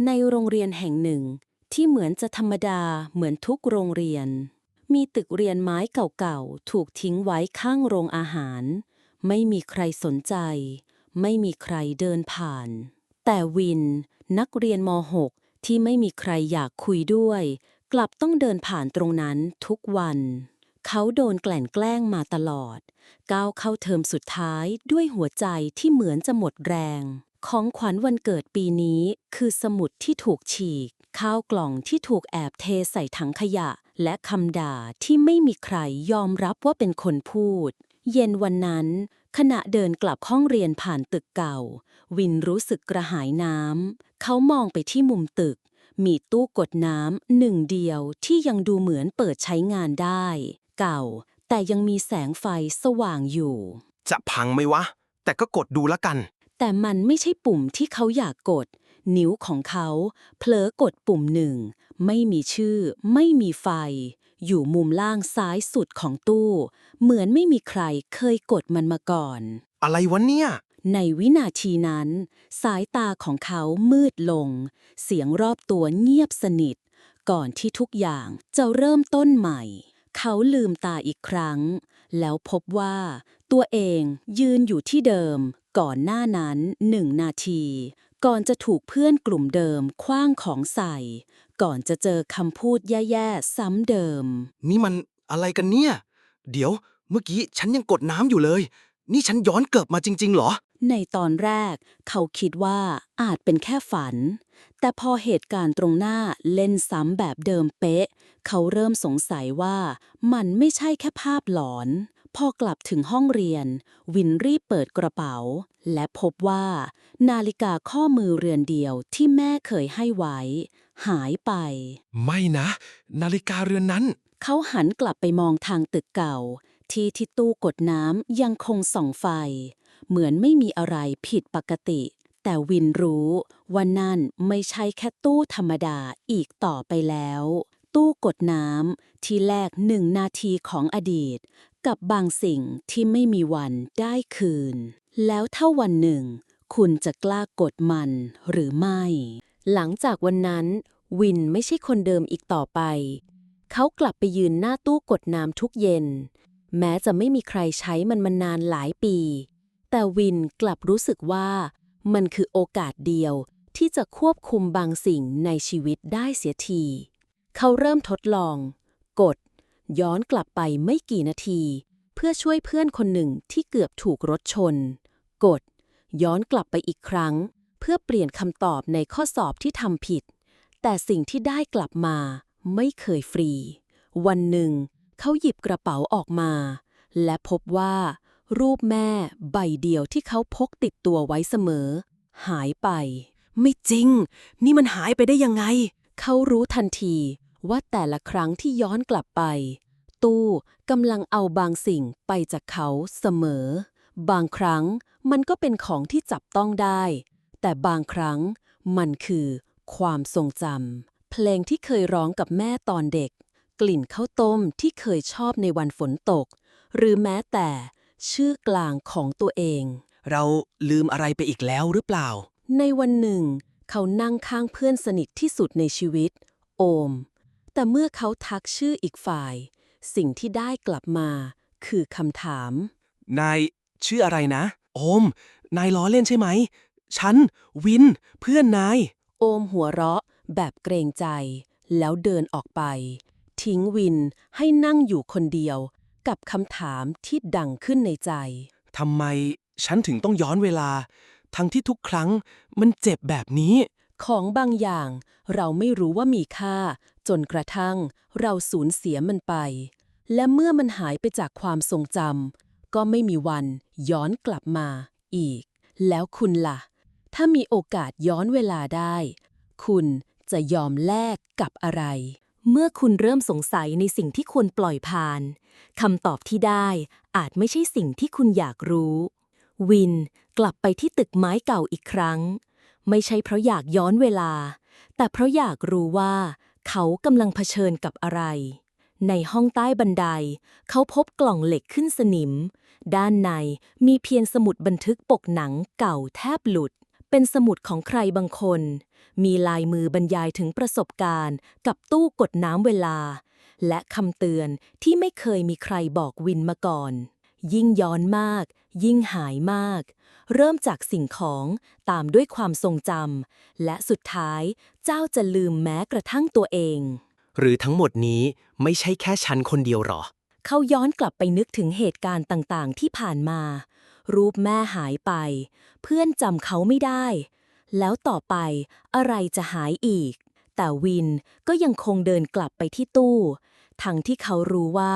ในโรงเรียนแห่งหนึ่งที่เหมือนจะธรรมดาเหมือนทุกโรงเรียนมีตึกเรียนไม้เก่าๆถูกทิ้งไว้ข้างโรงอาหารไม่มีใครสนใจไม่มีใครเดินผ่านแต่วินนักเรียนม .6 ที่ไม่มีใครอยากคุยด้วยกลับต้องเดินผ่านตรงนั้นทุกวันเขาโดนแกล้งมาตลอดก้าวเข้าเทอมสุดท้ายด้วยหัวใจที่เหมือนจะหมดแรงของขวัญวันเกิดปีนี้คือสมุดที่ถูกฉีกข้าวกล่องที่ถูกแอบเทใส่ถังขยะและคำด่าที่ไม่มีใครยอมรับว่าเป็นคนพูดเย็นวันนั้นขณะเดินกลับห้องเรียนผ่านตึกเก่าวินรู้สึกกระหายน้ำเขามองไปที่มุมตึกมีตู้กดน้ำหนึ่งเดียวที่ยังดูเหมือนเปิดใช้งานได้เก่าแต่ยังมีแสงไฟสว่างอยู่จะพังไหมวะแต่ก็กดดูละกันแต่มันไม่ใช่ปุ่มที่เขาอยากกดนิ้วของเขาเผลอกดปุ่มหนึ่งไม่มีชื่อไม่มีไฟอยู่มุมล่างซ้ายสุดของตู้เหมือนไม่มีใครเคยกดมันมาก่อนอะไรวะเนี่ยในวินาทีนั้นสายตาของเขามืดลงเสียงรอบตัวเงียบสนิทก่อนที่ทุกอย่างจะเริ่มต้นใหม่เขาลืมตาอีกครั้งแล้วพบว่าตัวเองยืนอยู่ที่เดิมก่อนหน้านั้น1 นาทีก่อนจะถูกเพื่อนกลุ่มเดิมขว้างของใส่ก่อนจะเจอคำพูดแย่ๆซ้ำเดิม นี่มันอะไรกันเนี่ยเดี๋ยวเมื่อกี้ฉันยังกดน้ำอยู่เลยนี่ฉันย้อนเกิดมาจริงๆเหรอในตอนแรกเขาคิดว่าอาจเป็นแค่ฝันแต่พอเหตุการณ์ตรงหน้าเล่นซ้ำแบบเดิมเป๊ะเขาเริ่มสงสัยว่ามันไม่ใช่แค่ภาพหลอนพอกลับถึงห้องเรียนวินรีบเปิดกระเป๋าและพบว่านาฬิกาข้อมือเรือนเดียวที่แม่เคยให้ไว้หายไปไม่นะนาฬิกาเรือนนั้นเขาหันกลับไปมองทางตึกเก่าที่ตู้กดน้ำยังคงส่องไฟเหมือนไม่มีอะไรผิดปกติแต่วินรู้ว่านั่นไม่ใช่แค่ตู้ธรรมดาอีกต่อไปแล้วตู้กดน้ำที่แลก1 นาทีของอดีตกับบางสิ่งที่ไม่มีวันได้คืนแล้วถ้าวันหนึ่งคุณจะกล้ากดมันหรือไม่หลังจากวันนั้นวินไม่ใช่คนเดิมอีกต่อไปเขากลับไปยืนหน้าตู้กดน้ำทุกเย็นแม้จะไม่มีใครใช้มันมานานหลายปีแต่วินกลับรู้สึกว่ามันคือโอกาสเดียวที่จะควบคุมบางสิ่งในชีวิตได้เสียทีเขาเริ่มทดลองกดย้อนกลับไปไม่กี่นาทีเพื่อช่วยเพื่อนคนหนึ่งที่เกือบถูกรถชนกดย้อนกลับไปอีกครั้งเพื่อเปลี่ยนคำตอบในข้อสอบที่ทำผิดแต่สิ่งที่ได้กลับมาไม่เคยฟรีวันหนึ่งเขาหยิบกระเป๋าออกมาและพบว่ารูปแม่ใบเดียวที่เขาพกติดตัวไว้เสมอหายไปไม่จริงนี่มันหายไปได้ยังไงเขารู้ทันทีว่าแต่ละครั้งที่ย้อนกลับไปตู้กำลังเอาบางสิ่งไปจากเขาเสมอบางครั้งมันก็เป็นของที่จับต้องได้แต่บางครั้งมันคือความทรงจำเพลงที่เคยร้องกับแม่ตอนเด็กกลิ่นข้าวต้มที่เคยชอบในวันฝนตกหรือแม้แต่ชื่อกลางของตัวเองเราลืมอะไรไปอีกแล้วหรือเปล่าในวันหนึ่งเขานั่งข้างเพื่อนสนิทที่สุดในชีวิตโอมแต่เมื่อเขาทักชื่ออีกฝ่ายสิ่งที่ได้กลับมาคือคำถามนายชื่ออะไรนะโอมนายล้อเล่นใช่ไหมฉันวินเพื่อนนายโอมหัวเราะแบบเกรงใจแล้วเดินออกไปทิ้งวินให้นั่งอยู่คนเดียวกับคำถามที่ดังขึ้นในใจทำไมฉันถึงต้องย้อนเวลาทั้งที่ทุกครั้งมันเจ็บแบบนี้ของบางอย่างเราไม่รู้ว่ามีค่าจนกระทั่งเราสูญเสียมันไปและเมื่อมันหายไปจากความทรงจำก็ไม่มีวันย้อนกลับมาอีกแล้วคุณล่ะถ้ามีโอกาสย้อนเวลาได้คุณจะยอมแลกกับอะไรเมื่อคุณเริ่มสงสัยในสิ่งที่ควรปล่อยผ่านคำตอบที่ได้อาจไม่ใช่สิ่งที่คุณอยากรู้วินกลับไปที่ตึกไม้เก่าอีกครั้งไม่ใช่เพราะอยากย้อนเวลาแต่เพราะอยากรู้ว่าเขากำลังเผชิญกับอะไรในห้องใต้บันไดเขาพบกล่องเหล็กขึ้นสนิมด้านในมีเพียงสมุดบันทึกปกหนังเก่าแทบหลุด เป็นสมุดของใครบางคน มีลายมือบรรยายถึงประสบการณ์กับตู้กดน้ำเวลา และคำเตือนที่ไม่เคยมีใครบอกวินมาก่อน ยิ่งย้อนมาก ยิ่งหายมาก เริ่มจากสิ่งของตามด้วยความทรงจำและสุดท้ายเจ้าจะลืมแม้กระทั่งตัวเอง หรือทั้งหมดนี้ไม่ใช่แค่ฉันคนเดียวหรอ เขาย้อนกลับไปนึกถึงเหตุการณ์ต่างๆที่ผ่านมา รูปแม่หายไป เพื่อนจำเขาไม่ได้ แล้วต่อไปอะไรจะหายอีก แต่วินก็ยังคงเดินกลับไปที่ตู้ ทั้งที่เขารู้ว่า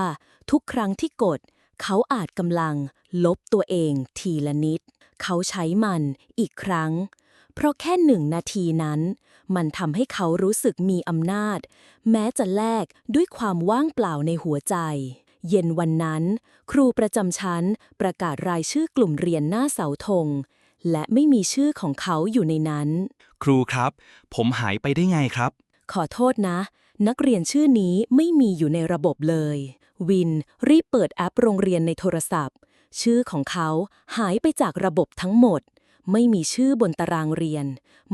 ทุกครั้งที่กด เขาอาจกำลังลบตัวเองทีละนิด เขาใช้มันอีกครั้ง เพราะแค่1 นาทีนั้น มันทำให้เขารู้สึกมีอำนาจ แม้จะแลกด้วยความว่างเปล่าในหัวใจ เย็นวันนั้น ครูประจำชั้นประกาศรายชื่อกลุ่มเรียนหน้าเสาธง และไม่มีชื่อของเขาอยู่ในนั้น ครูครับ ผมหายไปได้ไงครับ ขอโทษนะ นักเรียนชื่อนี้ไม่มีอยู่ในระบบเลย วินรีบเปิดแอปโรงเรียนในโทรศัพท์ ชื่อของเขาหายไปจากระบบทั้งหมด ไม่มีชื่อบนตารางเรียน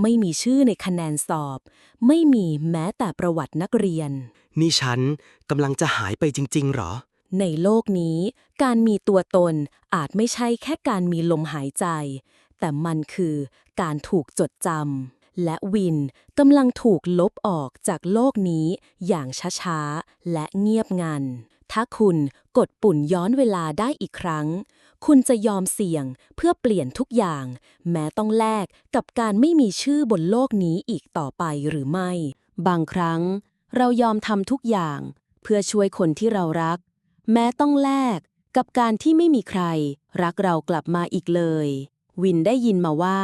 ไม่มีชื่อในคะแนนสอบ ไม่มีแม้แต่ประวัตินักเรียน นี่ฉันกำลังจะหายไปจริงๆหรอ ในโลกนี้ การมีตัวตนอาจไม่ใช่แค่การมีลมหายใจ แต่มันคือการถูกจดจำ และวินกำลังถูกลบออกจากโลกนี้อย่างช้าๆ และเงียบงัน ถ้าคุณกดปุ่นย้อนเวลาได้อีกครั้ง คุณจะยอมเสี่ยงเพื่อเปลี่ยนทุกอย่าง แม้ต้องแลกกับการไม่มีชื่อบนโลกนี้อีกต่อไปหรือไม่ บางครั้งเรายอมทำทุกอย่างเพื่อช่วยคนที่เรารัก แม้ต้องแลกกับการที่ไม่มีใครรักเรากลับมาอีกเลย วินได้ยินมาว่า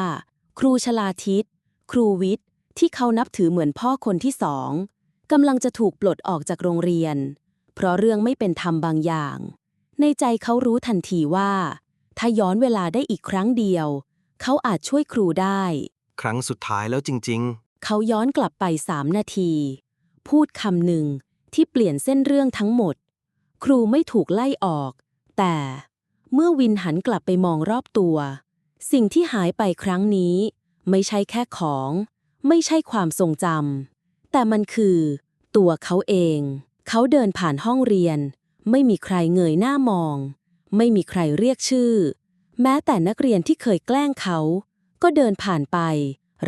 ครูชลาทิศครูวิทย์ที่เขานับถือเหมือนพ่อคนที่2กำลังจะถูกปลดออกจากโรงเรียน เพราะเรื่องไม่เป็นธรรมบางอย่าง ในใจเขารู้ทันทีว่า ถ้าย้อนเวลาได้อีกครั้งเดียว เขาอาจช่วยครูได้ ครั้งสุดท้ายแล้วจริง เขาย้อนกลับไป3 นาที พูดคำหนึ่งที่เปลี่ยนเส้นเรื่องทั้งหมด ครูไม่ถูกไล่ออก แต่เมื่อวินหันกลับไปมองรอบตัว สิ่งที่หายไปครั้งนี้ ไม่ใช่แค่ของ ไม่ใช่ความทรงจำแต่มันคือตัวเขาเอง เขาเดินผ่านห้องเรียน ไม่มีใครเงยหน้ามอง ไม่มีใครเรียกชื่อ แม้แต่นักเรียนที่เคยแกล้งเขา ก็เดินผ่านไป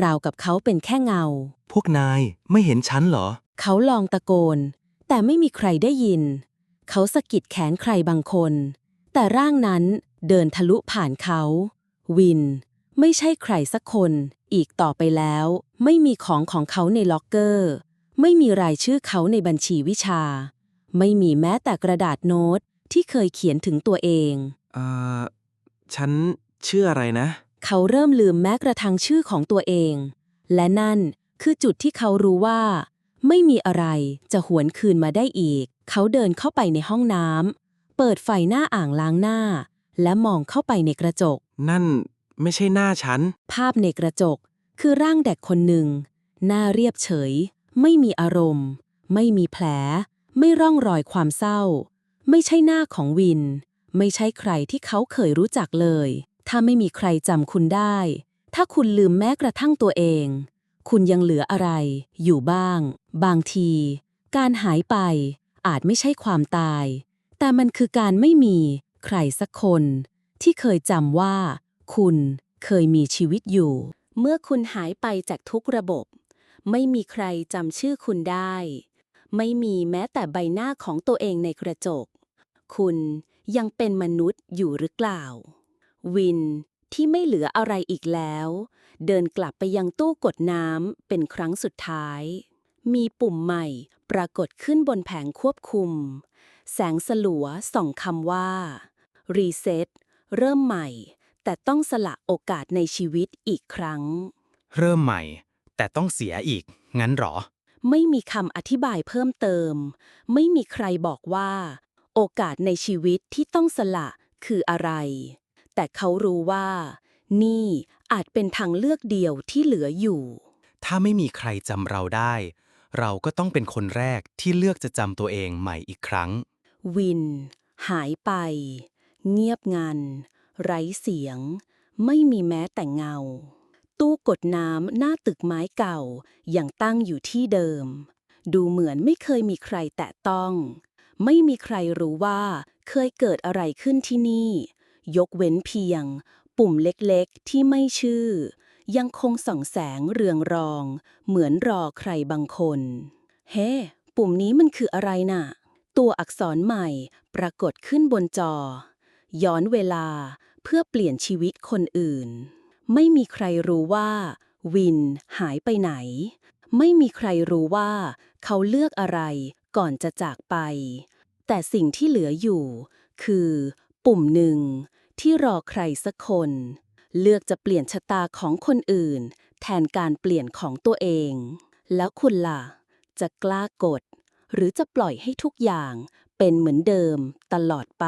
ราวกับเขาเป็นแค่เงา พวกนายไม่เห็นฉันเหรอ เขาลองตะโกน แต่ไม่มีใครได้ยิน เขาสะกิดแขนใครบางคน แต่ร่างนั้นเดินทะลุผ่านเขา วิน ไม่ใช่ใครสักคนอีกต่อไปแล้ว ไม่มีของเขาในล็อกเกอร์ ไม่มีรายชื่อเขาในบัญชีวิชา ไม่มีแม้แต่กระดาษโน้ตที่เคยเขียนถึงตัวเอง ฉันชื่ออะไรนะ เขาเริ่มลืมแม้กระทั่งชื่อของตัวเอง และนั่นคือจุดที่เขารู้ว่า ไม่มีอะไรจะหวนคืนมาได้อีก เขาเดินเข้าไปในห้องน้ำ เปิดไฟหน้าอ่างล้างหน้า และมองเข้าไปในกระจก นั่นไม่ใช่หน้าฉัน ภาพในกระจกคือร่างเด็กคนหนึ่ง หน้าเรียบเฉย ไม่มีอารมณ์ ไม่มีแผล ไม่ร่องรอยความเศร้า ไม่ใช่หน้าของวิน ไม่ใช่ใครที่เขาเคยรู้จักเลย ถ้าไม่มีใครจำคุณได้ ถ้าคุณลืมแม้กระทั่งตัวเอง คุณยังเหลืออะไรอยู่บ้าง บางที การหายไปอาจไม่ใช่ความตาย แต่มันคือการไม่มีใครสักคน ที่เคยจำว่า คุณเคยมีชีวิตอยู่ เมื่อคุณหายไปจากทุกระบบ ไม่มีใครจำชื่อคุณได้ ไม่มีแม้แต่ใบหน้าของตัวเองในกระจก คุณยังเป็นมนุษย์อยู่หรือเปล่า วินที่ไม่เหลืออะไรอีกแล้ว เดินกลับไปยังตู้กดน้ำเป็นครั้งสุดท้าย มีปุ่มใหม่ปรากฏขึ้นบนแผงควบคุม แสงสลัวส่องคำว่า รีเซ็ต เริ่มใหม่ แต่ต้องสละโอกาสในชีวิตอีกครั้ง เริ่มใหม่ แต่ต้องเสียอีก งั้นหรอ ไม่มีคำอธิบายเพิ่มเติม ไม่มีใครบอกว่า โอกาสในชีวิตที่ต้องสละคืออะไร แต่เขารู้ว่า นี่อาจเป็นทางเลือกเดียวที่เหลืออยู่ ถ้าไม่มีใครจำเราได้ เราก็ต้องเป็นคนแรกที่เลือกจะจำตัวเองใหม่อีกครั้ง วิน หายไป เงียบงัน ไร้เสียง ไม่มีแม้แต่เงา ตู้กดน้ำหน้าตึกไม้เก่ายังตั้งอยู่ที่เดิม ดูเหมือนไม่เคยมีใครแตะต้อง ไม่มีใครรู้ว่าเคยเกิดอะไรขึ้นที่นี่ ยกเว้นเพียง ปุ่มเล็กๆที่ไม่ชื่อ ยังคงส่องแสงเรืองรอง เหมือนรอใครบางคน เฮ้ ปุ่มนี้มันคืออะไรน่ะ ตัวอักษรใหม่ปรากฏขึ้นบนจอ ย้อนเวลาเพื่อเปลี่ยนชีวิตคนอื่น ไม่มีใครรู้ว่า วินหายไปไหน ไม่มีใครรู้ว่าเขาเลือกอะไรก่อนจะจากไป แต่สิ่งที่เหลืออยู่ คือ ปุ่มหนึ่งที่รอใครสักคน เลือกจะเปลี่ยนชะตาของคนอื่น แทนการเปลี่ยนของตัวเอง แล้วคุณล่ะ จะกล้ากด หรือจะปล่อยให้ทุกอย่างเป็นเหมือนเดิมตลอดไป